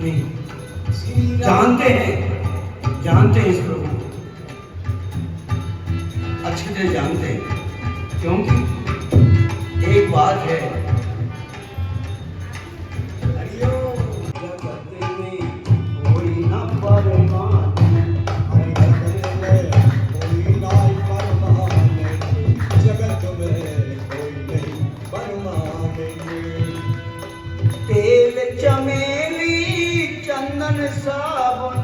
नहीं जानते हैं इस प्रभु को, अच्छे से जानते हैं, क्योंकि एक बात है, तेल चमेली चंदन साबुन,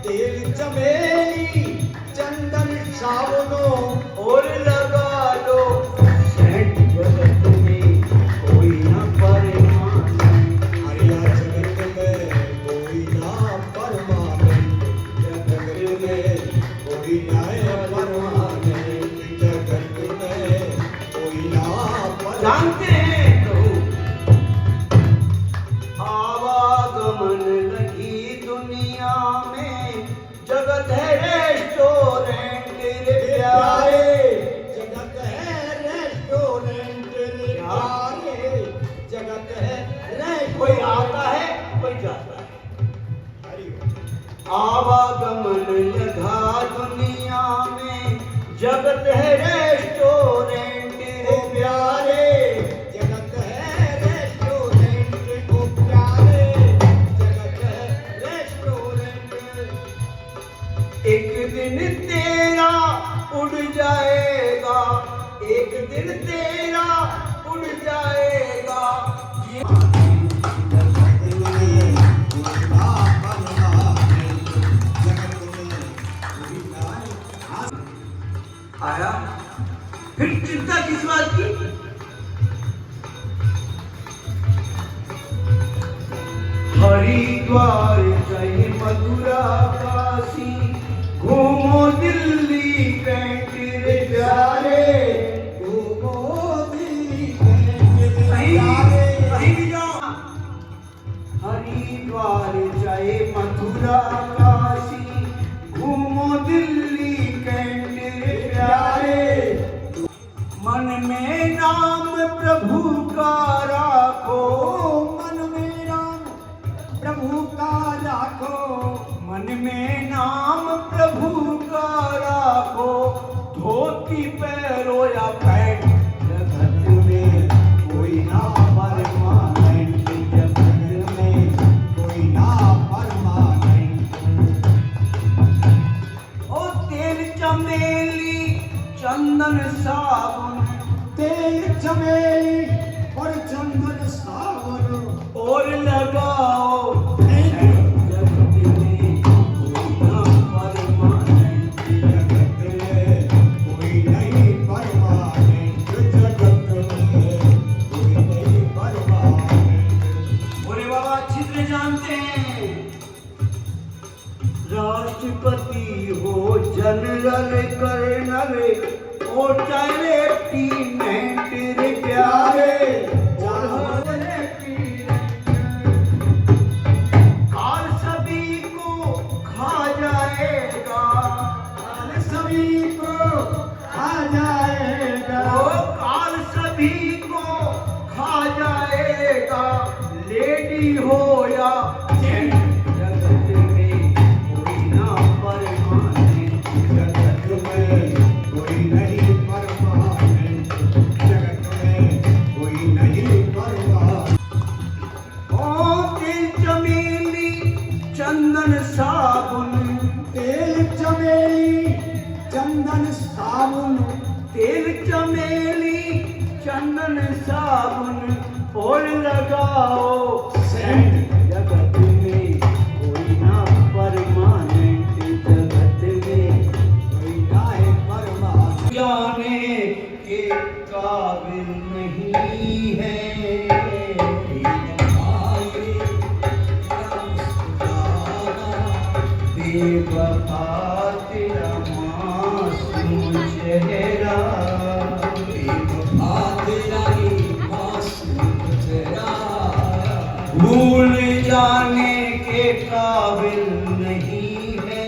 तेल चमेली चंदन साबुनो और लगा लो सेंट, जगत में कोई न परमाने, हरिया जगत में कोई ना परमाने, जगत में कोई ना परमाने, जगत में कोई ना परमाने। जानते हैं प्रभु, आवागमन लगी दुनिया में, जगत है रेस्टोरेंट रे प्यारे, जगत है रेस्टोरेंट रे प्यारे, जगत है कोई आता है कोई जाता है। आवागमन लगा दुनिया में, जगत है रेस्टोरेंट रे प्यारे, जगत है रेस्टोरेंट को प्यारे, जगत है रेस्टोरेंट। एक दिन तेरा उड़ जाएगा, एक दिन तेरा उड़ जाएगा, ये आया, फिर चिंता किस बात की? हरिद्वार जाइए, मथुरा काशी, घूमो दिल्ली कैंट रे प्यारे, घूमो दिल्ली कैंट रे प्यारे, कहीं भी जाओ, हरिद्वार जाए मथुरा काशी, घूमो दिल्ली कैंट रे प्यारे, मन में नाम प्रभु का राखो, मन में नाम प्रभु का राखो, मन में नाम प्रभु का राखो, धोती पैरो या पैंट, जगत में कोई ना परमानेंट, जगत में कोई ना परमानेंट। ओ तेल चमेली चंदन साबुन, तेल चमेली और चंदन सावन और लगाओ कोई नहीं परमानेंट, जगत में कोई नहीं परमानेंट। बोले बाबा अच्छी तरह जानते हैं, राष्ट्रपति हो जनरल कर्नल और लेफ्टिनेंट रे प्यारे, काल सभी को खा जाएगा, काल सभी को खा जाएगा, ओ काल सभी को खा जाएगा, लेडी हो या जेंट, जगत में कोई ना परमानेंट, जगत में कोई नहीं परमानेंट, जगत में कोई नहीं परमानेंट। ओ तेल चमेली चंदन साबुन, तेल चमेली चंदन साबुन, तेल चमेली चंदन साबुन और लगाओ सेंट, जगत में कोई ना परमानेंट, जगत में कोई ना है परमानेंट। जाने के काबिल नहीं है, बेवफा तेरा मासूम चेहरा, बेवफा तेरा मासूम चेहरा, भूल जाने के काबिल नहीं है,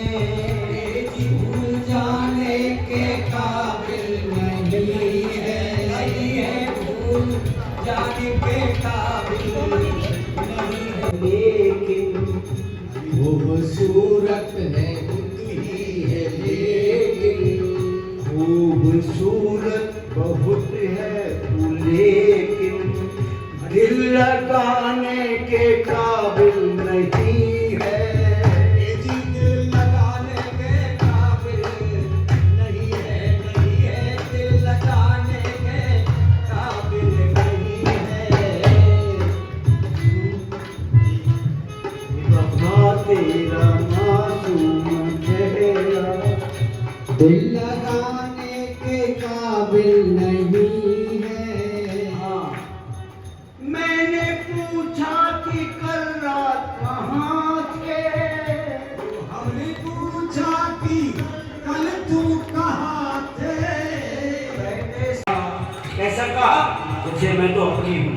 भूल जाने के काबिल नहीं है, भूल जाने के काबिल नहीं है। लेकिन खूबसूरत है उतनी है लेकिन, खूबसूरत बहुत है तू लेकिन दिल लगाने के काबिल नहीं है। ये जी दिल लगाने के काबिल नहीं है, नहीं है, दिल लगाने के काबिल नहीं है। वफा तेरा मासूम चेहरा दिल लगाने के काबिल नहीं है। हाँ, मैंने पूछा कि कल रात कहाँ थे, हमने पूछा कि कल तुम कहाँ थे। कैसा कहा? जैसे मैं तो अपनी हूँ,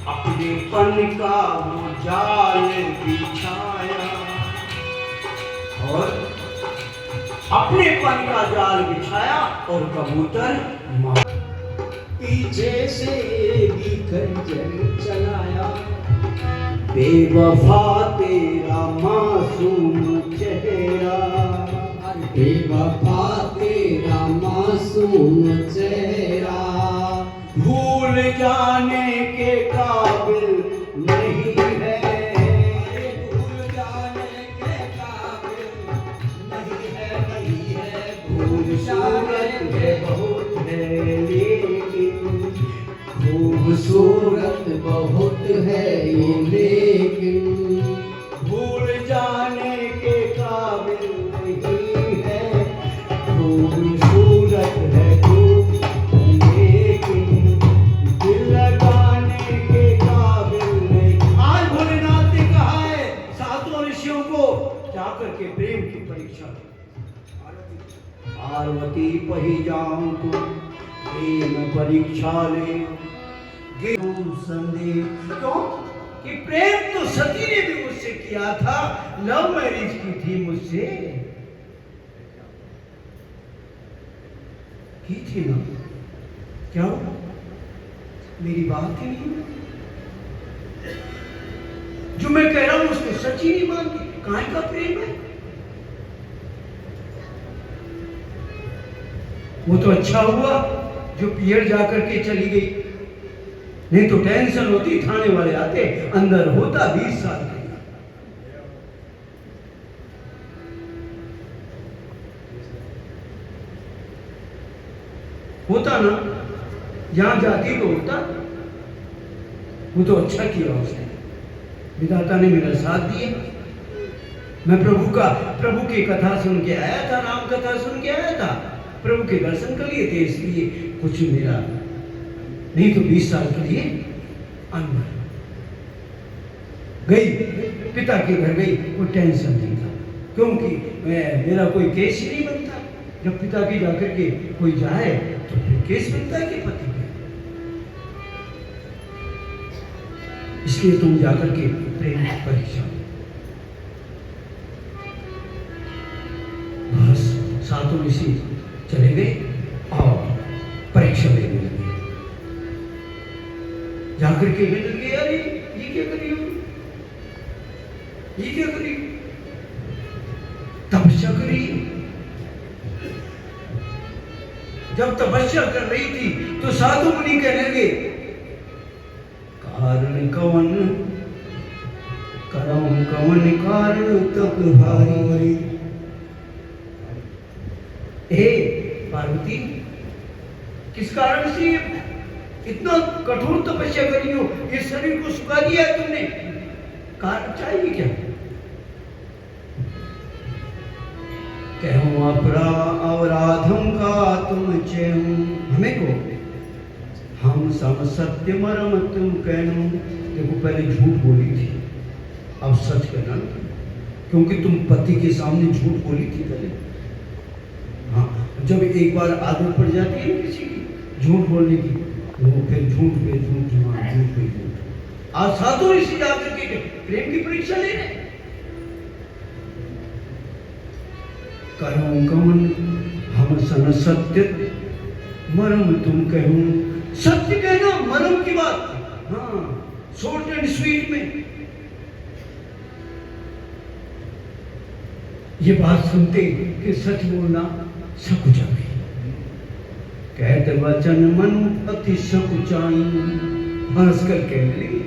अपनेपन का वो जाल बिछाया और अपनेपन का जाल बिछाया और कबूतर मार पीछे से भी खंजर चलाया। बेवफा तेरा मासूम चेहरा, बेवफा तेरा मासूम चेहरा भूल जाने के काबिल नहीं है। भूल जाने के काबिल नहीं है, नहीं है, भूल खूबसूरत जाने है के बहुत है लेकिन, खूबसूरत बहुत है ये लेकिन, भूल जाने के काबिल नहीं है। खूबसूरत है खूब लेकिन दिल लगाने के काबिल नहीं। आज भोलेनाथ ने कहा है सातों ऋषियों को जाकर के प्रेम की परीक्षा लो। पार्वती पही जाऊं तो प्रेम परीक्षा ले संदेश। क्यों कि प्रेम तो सती ने भी मुझसे किया था, लव मैरिज की थी मुझसे, की थी ना। क्या मेरी बात ही नहीं, जो मैं कह रहा हूं उसको सच ही नहीं मानती। काहे का प्रेम है? वो तो अच्छा हुआ जो पियर जाकर के चली गई, नहीं तो टेंशन होती, थाने वाले आते, अंदर होता 20 साल का। होता ना, जहां जाती तो होता। वो तो अच्छा किया उसने, विधाता ने मेरा साथ दिया। मैं प्रभु की कथा सुन के आया था, राम कथा सुन के आया था, प्रभु के दर्शन कर लिए थे, इसलिए कुछ मेरा नहीं तो 20 साल के लिए अनमर गई, पिता के घर गई, कोई टेंशन नहीं था, क्योंकि मेरा कोई केस ही नहीं बनता। जब पिता की जाकर के कोई जाए तो फिर केस बनता है कि पति का। इसलिए तुम जाकर के प्रेम की परीक्षा दो। बस सातों ऋषि चले गए और परीक्षा लेने लगे। जाकर के कहने लगे, अरे ये क्या करी हो, ये क्या करी, तपस्या करी। जब तपस्या कर रही थी तो साधु मुनि कहने लगे, कारण कवन करम कवन कारण तक हारी। हे पार्वती, किस कारण से इतना कठोर तपस्या करी हो, ये शरीर को सुखा दिया है तुमने, कारण चाहिए क्या? कहूं अपराधम का तुम चेहूं, हमें को हम सम सत्य मरम तुम कहूं। देखो पहले झूठ बोली थी, अब सच कहना, क्योंकि तुम पति के सामने झूठ बोली थी पहले। हाँ, जब एक बार आदत पड़ जाती है किसी की झूठ बोलने की, वो फिर झूठ पे झूठ, झूठ पे झूठ। आज सातों ऋषि जाकर के प्रेम की परीक्षा ले रहे। करो कमन हम सन सत्य मरम तुम कहूं, सत्य कहना मरम की बात, हाँ, शॉर्ट एंड स्वीट में। ये बात सुनते कि सच बोलना सकुचाई, कहते वचन मन अति सकुचाई। हंस कर कहने लगी,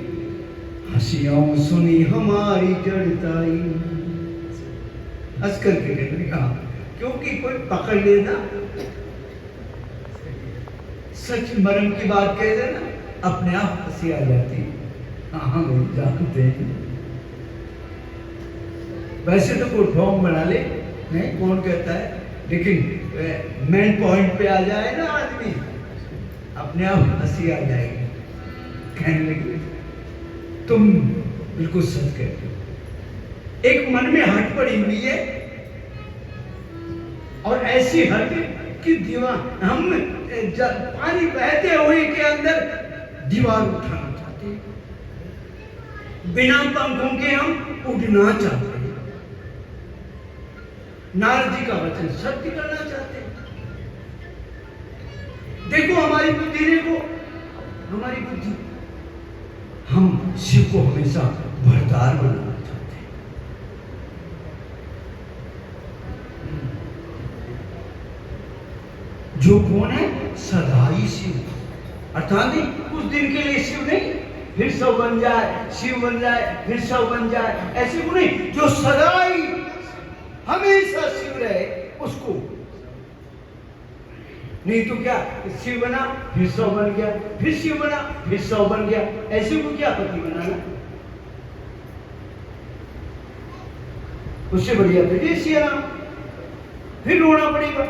हंसियों सुनी हमारी जड़ताई। हंस कर के कहने लगी, हाँ, क्योंकि कोई पकड़ लेना, सच मर्म की बात कह देना, अपने आप हंसी आ जाती। हाँ हम जानते हैं। वैसे तो कोई फॉर्म बना ले, नहीं कौन कहता है, लेकिन मेन पॉइंट पे आ जाए ना आदमी, अपने आप हंसी आ जाएगी। कहने लगी, तुम बिल्कुल सच कहते हो। एक मन में हट पड़ी हुई है, और ऐसी हट कि दीवार, हम पानी बहते हुए के अंदर दीवार उठाना चाहते हैं, बिना पंखों के हम उड़ना चाहते हैं, नारद जी का वचन सत्य करना चाहते हैं। देखो हमारी बुद्धि, देखो हमारी बुद्धि, हम शिव को हमेशा भरदार बनाना चाहते हैं। जो कौन है, सदा ही शिव, अर्थात नहीं कुछ दिन के लिए शिव नहीं, फिर सब बन जाए, शिव बन जाए, फिर सब बन जाए, ऐसे को नहीं। जो सदा ही हमेशा शिव रहे उसको, नहीं तो क्या, शिव बना फिर सौ बन गया, फिर शिव बना फिर सौ बन गया, ऐसे को क्या पति बनाना। उससे बढ़िया तो ये सिया राम, फिर रोना पड़ेगा।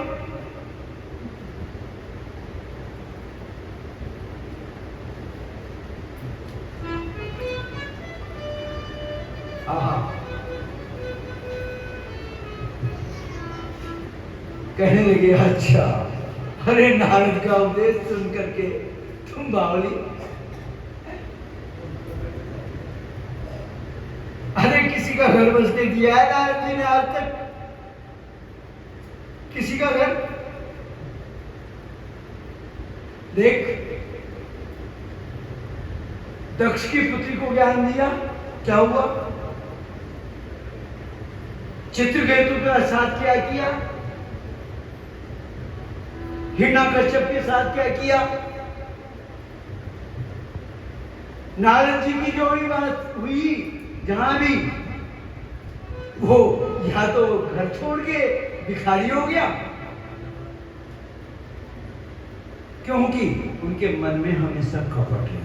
कहने लगे, अच्छा, अरे नारद का उपदेश सुन करके तुम बावली, अरे किसी का घर बसने दिया है नारद जी ने आज तक? किसी का घर? देख, दक्ष की पुत्री को ज्ञान दिया, क्या हुआ? चित्रकेतु का साथ क्या किया? हिरण्यकश्यप के साथ क्या किया? नारद जी की जो भी बात हुई, जहां भी, वो या तो घर छोड़ के भिखारी हो गया, क्योंकि उनके मन में हमेशा कपट है।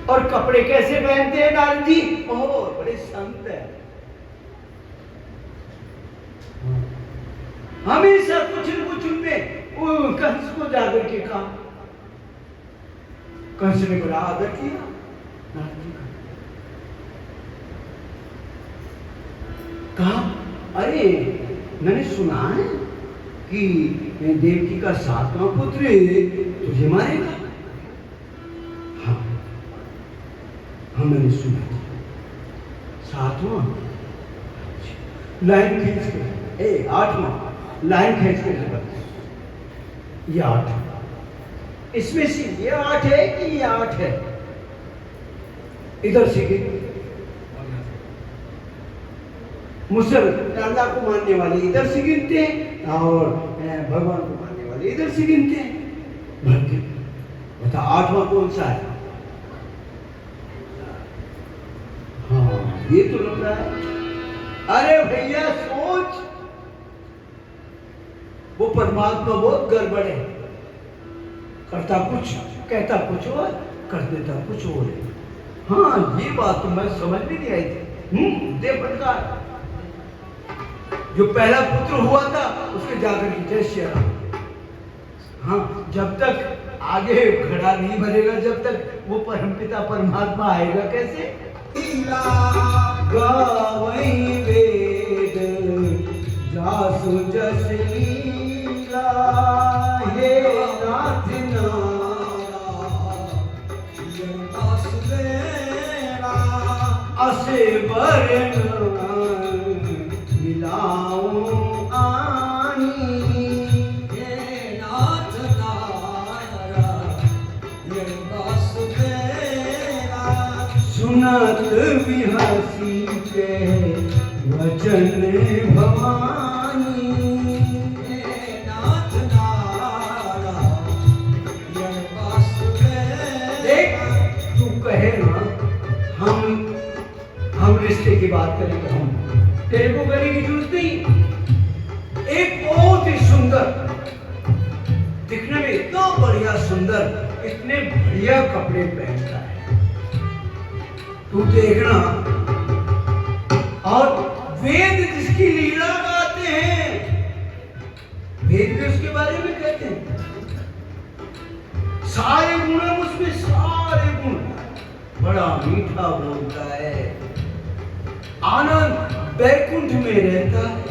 और कपड़े कैसे पहनते हैं नारद जी? ओह, बड़े संत है, हमेशा कुछ न कुछ उनमें कंस को जाकर के कहा, कंस ने बड़ा आदर किया नारद जी का, कहा, अरे मैंने सुना है कि देवकी का 7वां पुत्र तुझे मारेगा। हाँ हाँ, मैंने सुना था। 7वां? लाइन खींच के, 8वां, लाइन खींच के बताओ, ये 8, इसमें से ये 8 है कि ये 8 है? इधर से मुसल अल्लाह को मानने वाले इधर से गिनते हैं, और भगवान को मानने वाले इधर से गिनते हैं। बता 8वां कौन सा है? हाँ, ये तो लग रहा है। अरे भैया सोच, वो परमात्मा बहुत गड़बड़ है, करता कुछ, कहता कुछ और, कर देता कुछ और है। हाँ, ये बात तो मैं समझ में नहीं आई थी। देव बनकार जो पहला पुत्र हुआ था, उसके जाकर की जय श्री राम। हाँ, जब तक आगे घड़ा नहीं भरेगा, जब तक वो परमपिता परमात्मा आएगा कैसे? गावई वेद जासु जस लीला, हे नाथ नारा असे बरन मिलाऊं आनी, हे नाथ नारा ये वासुदेवा, सुनत बिहसी के वचन भवानी नाथ नारायण वासुदेव। देख तू कहे ना हम रिश्ते की बात करेंगे, हम तेरे को करने की जरूरत नहीं। एक बहुत ही सुंदर, दिखने में इतना बढ़िया सुंदर, इतने बढ़िया कपड़े पहनता है, तू देखना। और वेद जिसकी लीला गाते हैं, वेद भी उसके बारे में कहते हैं। सारे गुण हैं उसमें, सारे गुण। बड़ा मीठा बोलता है, आनंद बैकुंठ में रहता है,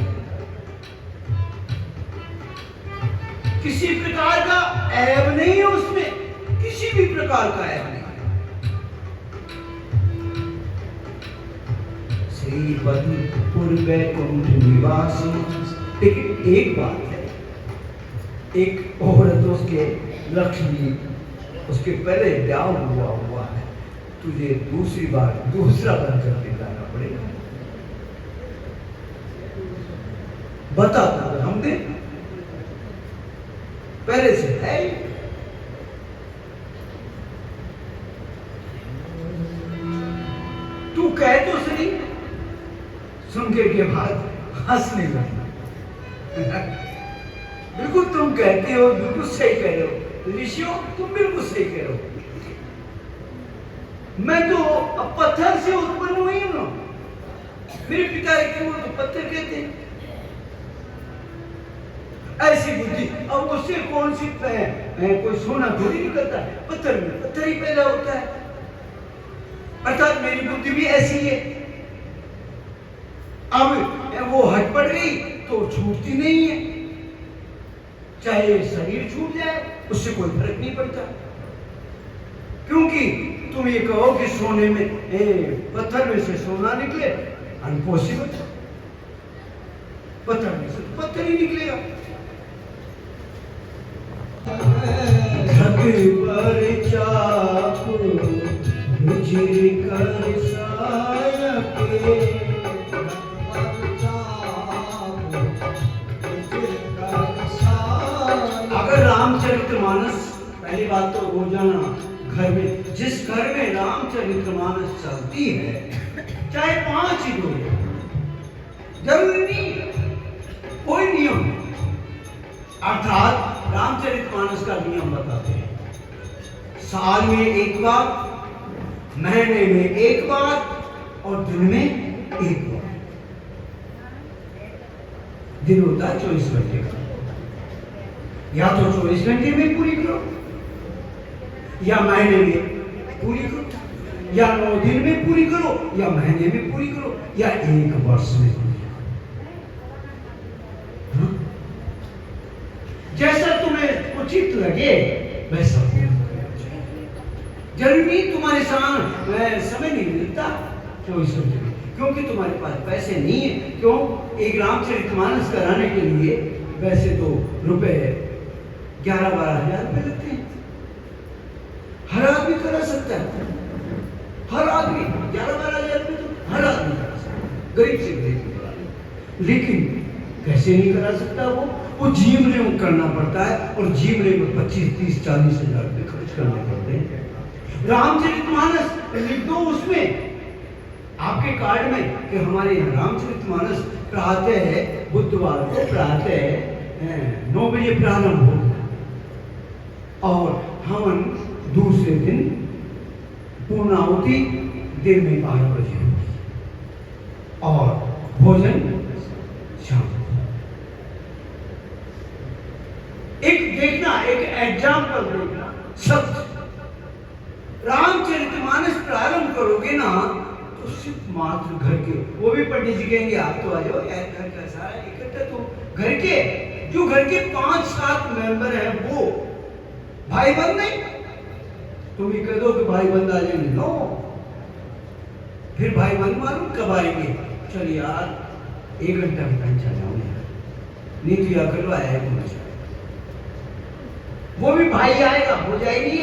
किसी प्रकार का ऐब नहीं है उसमें, किसी भी प्रकार का ऐब नहीं है। श्रीपतिपुर बैकुंठ निवासी। लेकिन एक बात है, एक औरत उसके लक्ष्मी, उसके पहले ब्याह हुआ है, तुझे दूसरा घर करके जाना पड़ेगा। बता दो हम दे, पहले से है। तू कह तो सही। सुन के बाद हंसने लगा। बिल्कुल तुम कहते हो, बिल्कुल सही कह रहे हो ऋषियों, तुम बिल्कुल सही कह रहे हो। मैं तो पत्थर से उत्पन्न हुई हूं ना, मेरे पिता के वो तो पत्थर कहते हैं। ऐसी बुद्धि, अब उससे कौन सी कोई सोना थोड़ी निकलता है, पत्थर में पत्थर ही पैदा होता है। अर्थात मेरी बुद्धि भी ऐसी है। अब वो हट पड़ गई तो छूटती नहीं है, चाहे शरीर छूट जाए उससे कोई फर्क नहीं पड़ता। क्योंकि तुम ये कहो कि सोने में पत्थर में से सोना निकले, अनपॉसिबल। पत्थर में से पत्थर ही निकलेगा। छत पर चाकू रुचिर कर सायके, अगर रामचरितमानस, पहली बात तो रोजाना घर में, जिस घर में रामचरितमानस चलती है, चाहे 5 ही दो, जरूरी नहीं कोई नियम। अर्थात रामचरितमानस का नियम बताते हैं, साल में एक बार, महीने में एक बार और दिन में एक बार। दिन होता है 24 घंटे का, या तो 24 घंटे में पूरी करो, या महीने में पूरी करो, या 9 दिन में पूरी करो, या महीने में पूरी करो, या 1 वर्ष में पूरी करो। हाँ? जैसा तुम्हें उचित लगे वैसा पूरी करो। जरूरी नहीं तुम्हारे सामने समय नहीं मिलता 24 घंटे में, क्योंकि तुम्हारे पास पैसे नहीं है। क्यों? एक रामचरितमानस कराने के लिए वैसे तो रुपए 11-12 हजार रुपए लगते हैं। हर आदमी करा सकता है, हर आदमी 11-12 हजार रुपए तो हर आदमी करा सकता है, गरीब से गरीब करा। लेकिन कैसे नहीं करा सकता? वो जीवने में करना पड़ता है, और जीवने में 25-30-40 हजार रुपए खर्च करने पड़ते हैं। रामचरितमानस लिख दो उसमें आपके कार्ड में कि हमारे यहाँ रामचरितमानस प्रातः बुधवार को प्रातः 9 बजे प्रारंभ होगा, और हवन दूसरे दिन पूर्णाहुति दिन में 12 बजे होगी, और भोजन शाम। एक देखना, एक एग्जाम्पल देखना। सत्य रामचरितमानस प्रारंभ करोगे ना तो सिर्फ मात्र घर के, वो भी पंडित जी कहेंगे आप तो आ जाओ यार, घर का सारा इकट्ठा, तो घर के जो घर के 5-7 मेंबर हैं वो भाई बंद नहीं। तुम ये कह दो कि भाई बंद आ जाएंगे, नो। फिर भाई बंद मालूम कब आएंगे? चल यार 1 घंटा में कहीं चल जाओ यार, नहीं तो या करो आया है, वो भी भाई आएगा, हो जाएगी,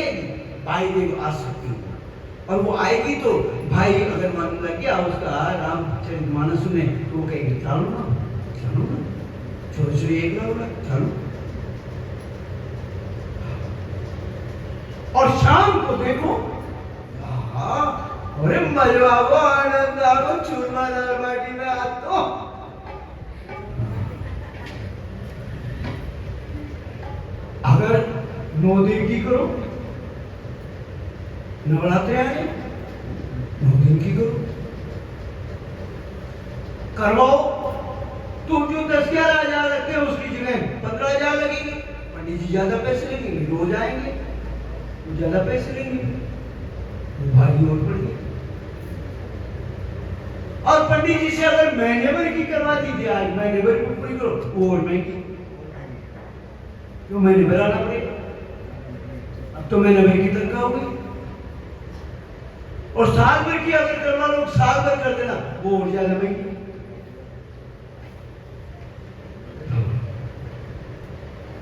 भाई देव आ सकती है। और वो आएगी तो भाई अगर मान लग गया उसका रामचरितमानस सुने तो वो कहेंगे चलो ना छोटे छोटे एक ना चलो। और शाम को देखो अरे मजा आओ आनंद आओ चूरमा दाल बाटी में आतो। अगर 9 दिन की करो नवरात्रे आए 9 दिन की करो करवाओ तो जो 10-11 हजार लगते हैं उसकी जगह 15,000 लगेंगे। पंडित जी ज्यादा पैसे लेंगे रोज आएंगे तो ज्यादा पैसे लेंगे भारी और पड़ गए। और पंडित जी से अगर महीने भर की करवा दीजिए आज महीने भर की पूरी करो वो और महंगी तो महीने भर आना पड़ेगा। अब तो महीने भर की तनख्वाह हो गई और साल भर की अगर करवा लो साल भर कर देना वो और ज्यादा महंगी।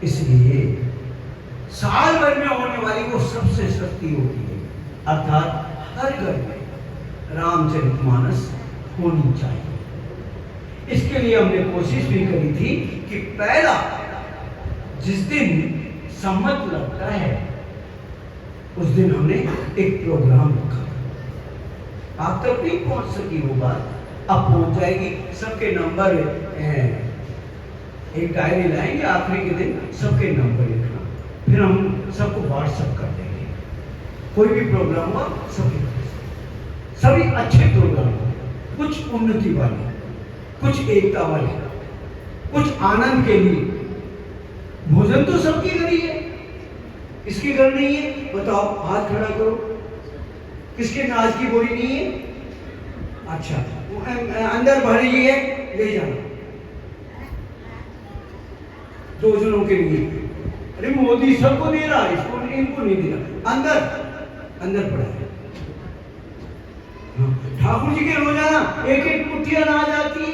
इसलिए साल भर में होने वाली वो सबसे सस्ती होती है अर्थात हर घर में रामचरितमानस होनी चाहिए। इसके लिए हमने कोशिश भी करी थी कि पहला जिस दिन सम्मत लगता है उस दिन हमने एक प्रोग्राम रखा। आप तक नहीं पहुंच सकी वो बात अब पहुंच जाएगी। सबके नंबर एक डायरी लाएंगे आखिरी के दिन सबके नंबर लिखना फिर हम सबको व्हाट्सएप कर देंगे। कोई भी प्रोग्राम हुआ सभी अच्छे प्रोग्राम कुछ उन्नति वाले कुछ एकता वाले कुछ आनंद के लिए। भोजन तो सबके घर ही है इसके घर नहीं है बताओ हाथ खड़ा करो। किसके नाज की बोरी नहीं है? अच्छा अंदर भरी है ले जाना 2 जनों के लिए। अरे मोदी सबको दे रहा है इसको इनको नहीं दे रहा अंदर पड़ा है। ठाकुर जी के रोजाना एक मुठ्ठी अनाज आती है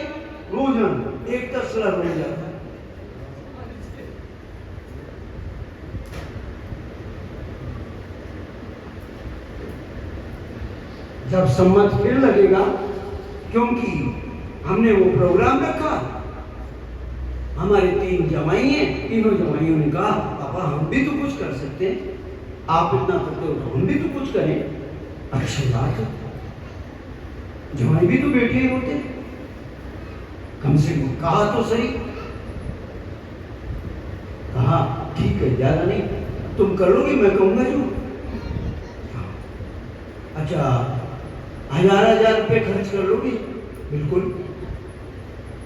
रोजाना एक तसला रोज जाता है। जब सम्मत फिर लगेगा क्योंकि हमने वो प्रोग्राम रखा। हमारे 3 जमाई हैं तीनों जमाइयों ने कहा पापा हम भी तो कुछ कर सकते हैं आप इतना करते हो तो हम भी तो कुछ करें। अच्छी बात है जमाई भी तो बैठे ही होते कम से कम कहा तो सही। कहा ठीक है ज्यादा नहीं तुम कर लोगे मैं कहूंगा जो। अच्छा 1000 रुपए खर्च कर लोगे बिल्कुल।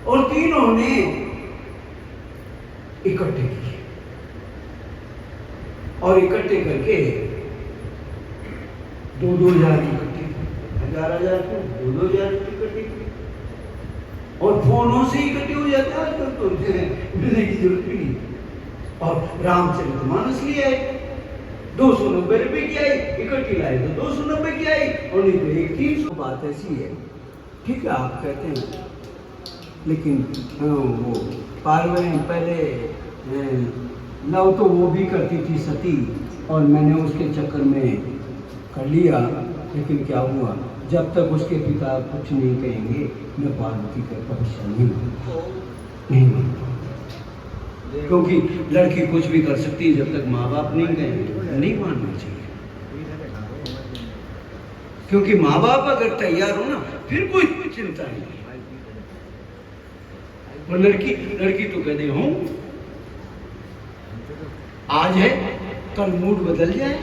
और तीनों ने इकट्ठे किए और इकट्ठे करके 2,000 इकट्ठे 1,000 को 2,000 इकट्ठे किए। और फोनों से इकट्ठे हो जाते हैं आजकल तो मिलने की जरूरत भी नहीं। और रामचरितमानस ले आए 290 रुपए की आई इकट्ठी लाए तो 290 की आई और नहीं तो 300। बात ऐसी है ठीक है आप कहते हैं लेकिन वो पार्वती पहले लव तो वो भी करती थी सती और मैंने उसके चक्कर में कर लिया। लेकिन क्या हुआ जब तक उसके पिता कुछ नहीं कहेंगे मैं पार्वती का परीक्षा नहीं मानता क्योंकि लड़की कुछ भी कर सकती है जब तक माँ बाप नहीं कहेंगे नहीं मानना चाहिए। क्योंकि माँ बाप अगर तैयार हो ना फिर कोई चिंता नहीं। और लड़की तो कहते हूं आज है कल मूड बदल जाए।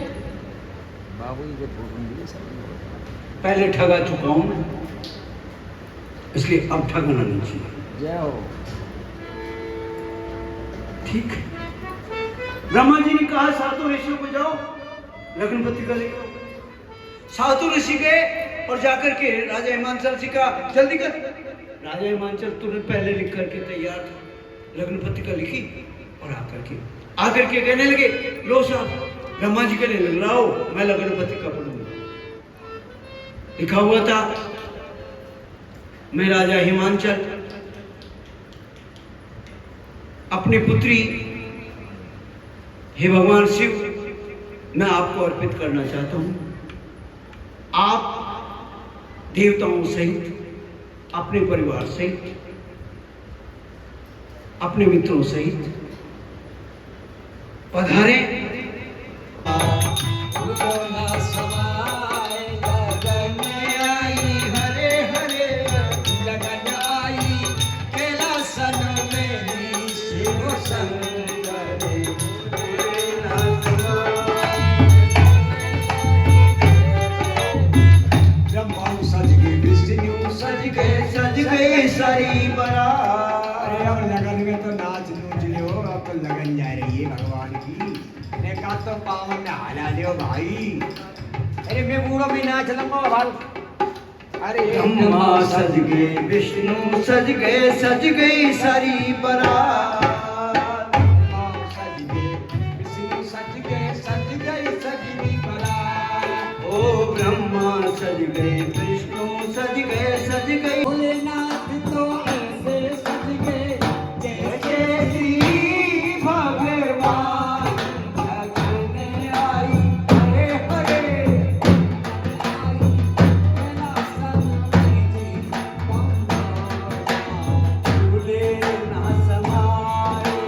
पहले ठगा चुका हूं मैं इसलिए अब ठगना नहीं चाहिए। ठीक ब्रह्मा जी ने कहा सातों ऋषियों को जाओ लग्न पत्रिका लेकर। सातों ऋषि गए और जाकर के राजा हिमांचल से कहा जल्दी कर। राजा हिमांचल तुरंत पहले लिख करके तैयार था लग्न पत्रिका लिखी और आकर के कहने लगे लो साहब ब्रह्मा जी कहने लग रहा हो मैं लग्न पत्रिका पढ़ूंगा। लिखा हुआ था मैं राजा हिमांचल अपनी पुत्री हे भगवान शिव मैं आपको अर्पित करना चाहता हूं। आप देवताओं सहित, अपने परिवार सहित, अपने मित्रों सहित पधारे। बोला समाए लगन आई, हरे हरे लगन आई, कैलासन में शिव शंकर ब्रह्मा सज गए, विष्णु सज गए सारी बारात। अरे अब लगन में तो नाच नूच लो, अब तो लगन जा रही है भगवान की। ने कहा तो पावन में हाला लियो भाई। अरे मैं बूढ़ो भी नाच लूंगा भाल। अरे ब्रह्मा सज गए, विष्णु सज गई सारी बारात। सज गए, विष्णु सज गई सजनी बारात। ओ ब्रह्मा सज गए, विष्णु सज गई। भोलेनाथ तो ऐसे सज गए जैसे श्री भगवान। लगन आई, हरे हरे आई, कैलासन में जी भूले ना समाए।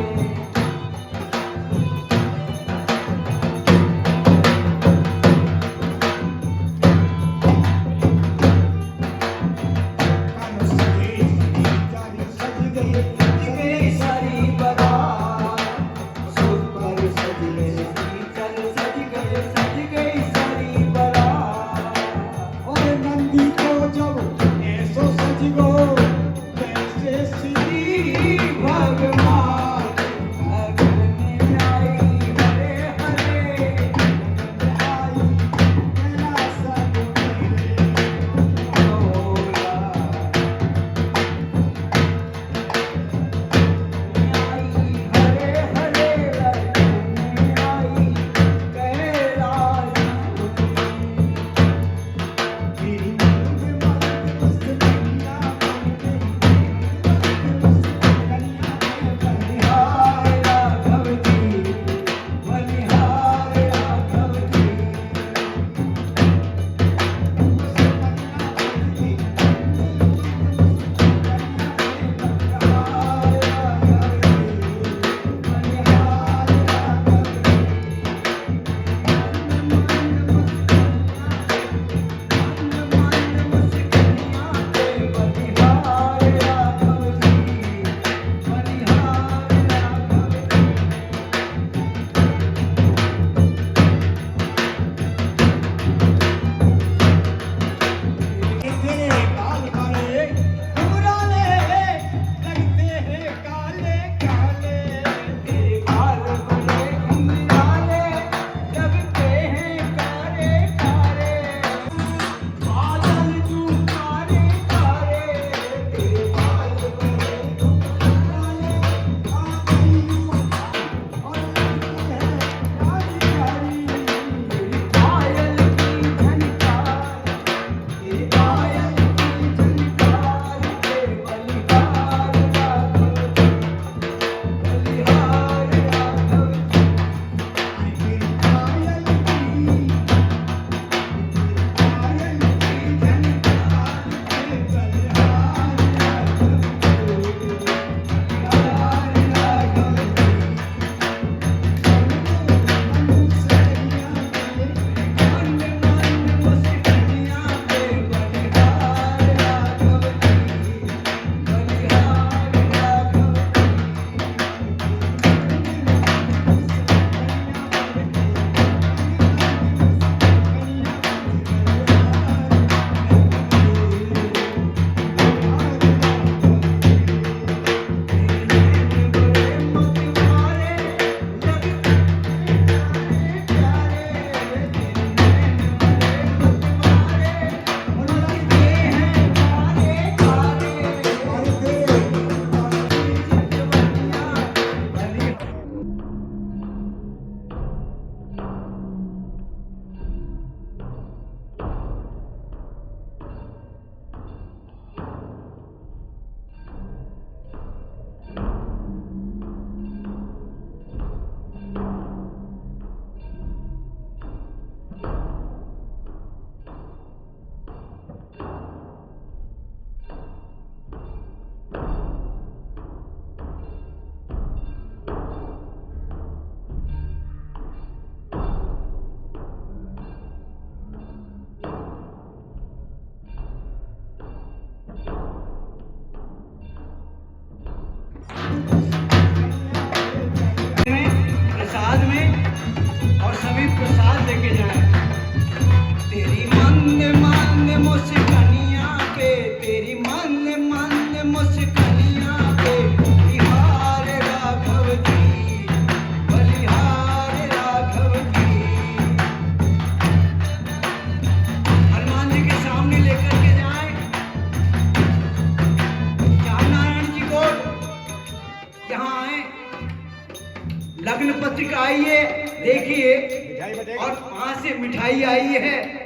एक आई है, देखिए, मिठाई बटेगी। और वहां से मिठाई आई है।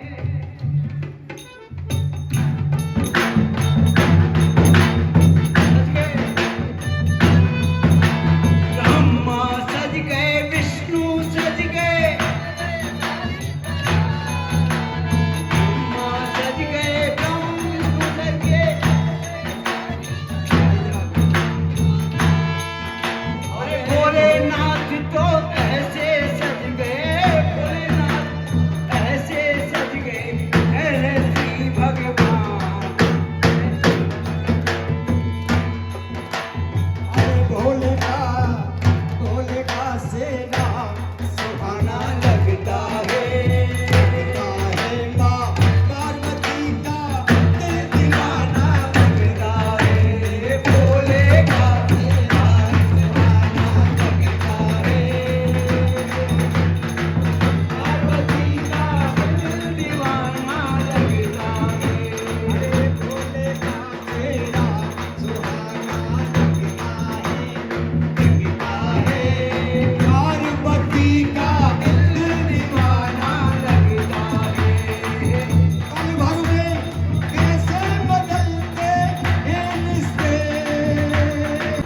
ब्रह्मा सज गए, विष्णु सज गए, ब्रह्मा सज गए, विष्णु सज गए, अरे भोलेनाथ तो ऐसे सज गए, भोलेनाथ ऐसे सज गए, अरे श्री भगवान। अरे भोले का सेना सुहाना लगता है, लगता है। माँ पार्वती का दिल दीवाना लगता है, भोले का लगता है। पार्वती का दिल दीवाना लगता है। अरे भोले का सेना सुहाना लगता है। पार्वती का दिल दीवाना लगता है। पल भर में कैसे बदलते हैं रिश्ते।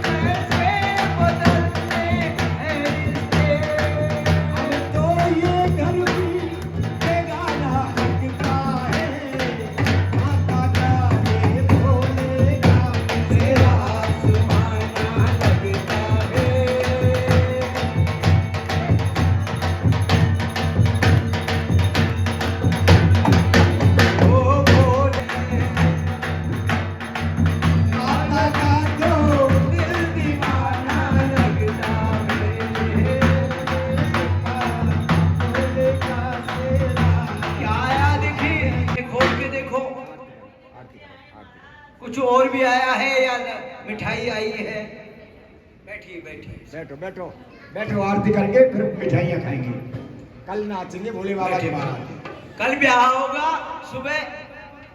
कैसे बदलते हैं रिश्ते। अब तो ये घर भी बेगाना लगता है। माता का ये भोले का तेरा आसमाना लगता है। ओ भोले, माता का जो दिल दीवाना लगता है। भोले का सेना। क्या आया देखिए, खोल के देखो, कुछ और भी आया है या मिठाई आई है? बैठिए बैठिए। बैठो बैठो बैठो, आरती करके फिर मिठाइयाँ खाएंगे। कल नाचेंगे भोले बाबा के बारात। कल ब्याह होगा सुबह,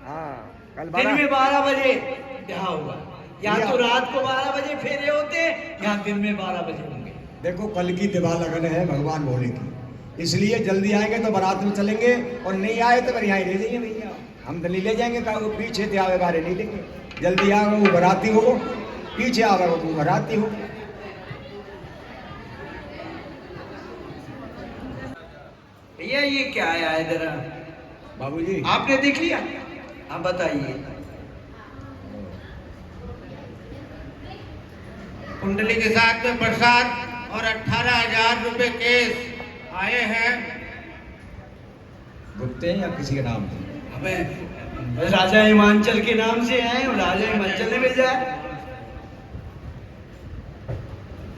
हाँ कल दिन बारात। में 12 बजे ब्याह होगा, या या- तो रात को 12 बजे फेरे होते, या दिन में 12 बजे होंगे। देखो कल की दिवा लगन है भगवान भोले की, इसलिए जल्दी आएंगे तो बारात में चलेंगे, और नहीं आए तो फिर यहाँ ही रह जाइए भैया। हम तो नहीं ले जाएंगे, कहा वो पीछे थे आवे बारे नहीं देंगे। जल्दी आओ वो बाराती हो, पीछे आवे वो बाराती हो। भैया ये क्या आया है जरा, बाबूजी आपने देख लिया? आप बताइए। कुंडली के साथ में प्रसाद और 18,000 रुपए केस आए हैं। गुप्ते हैं या किसी के नाम से? हमें राजा हिमांचल के नाम से आए, राजा हिमांचल ने भेजा है।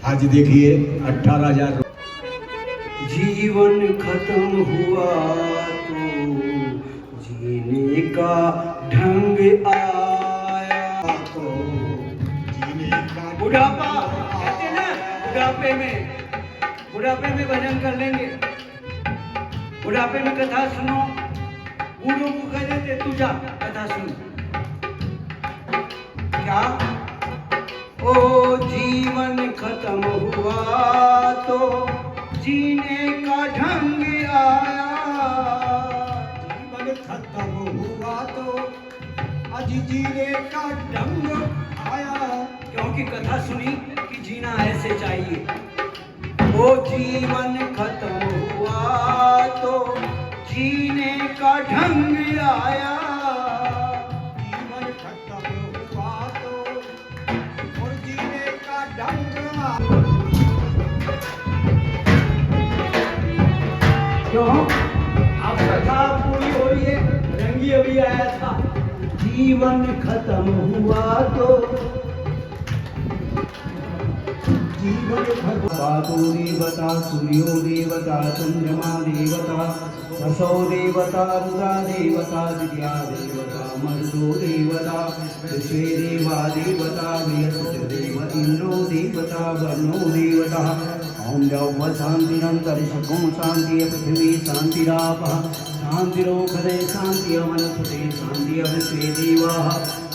हाँ जी देखिए 18,000। जीवन खत्म हुआ तो जीने का ढंग आया, तो जीने का बुढ़ापा कहते हैं ना, बुढ़ापे में भजन कर लेंगे, बुढ़ापे में कथा सुनो, बूढ़ों को कह देते तू जा कथा सुन। क्या? ओ जीवन खत्म हुआ तो जीने का ढंग आया, जीवन खत्म हुआ तो आज जीने का ढंग आया। क्योंकि कथा सुनी कि जीना ऐसे चाहिए। वो जीवन खत्म हुआ तो जीने का ढंग आया, जीवन खत्म हुआ तो और जीने का ढंग आया। क्यों? अब कथा पूरी हो रही है, रंगी अभी आया था। जीवन खत्म हुआ तो जीवन बातो देवता, सूर्यो देवता, चंद्रमा देवता, वसो देवता, रुद्रा देवता, दिव्या देवता, मरुतो देवता, विश्वे देवा देवता, बृहस्पतिर्देव, इंद्रो देवता, वरुणो देवता। ओम द्यौः शान्तिरन्तरिक्षं शान्तिः, पृथिवी शान्तिरापः शान्तिरोषधे शान्तिः, वनस्पते शान्तिः, विश्वे देवाः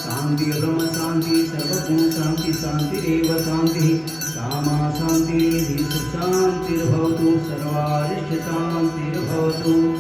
शान्तिः, ब्रह्म शान्तिः, सर्वभूत शान्तिः, शान्तिरेव शान्तिः। सामा शान्तिः सुख शान्तिर्भवतु सर्वारिष्ट शान्तिर्भवतु।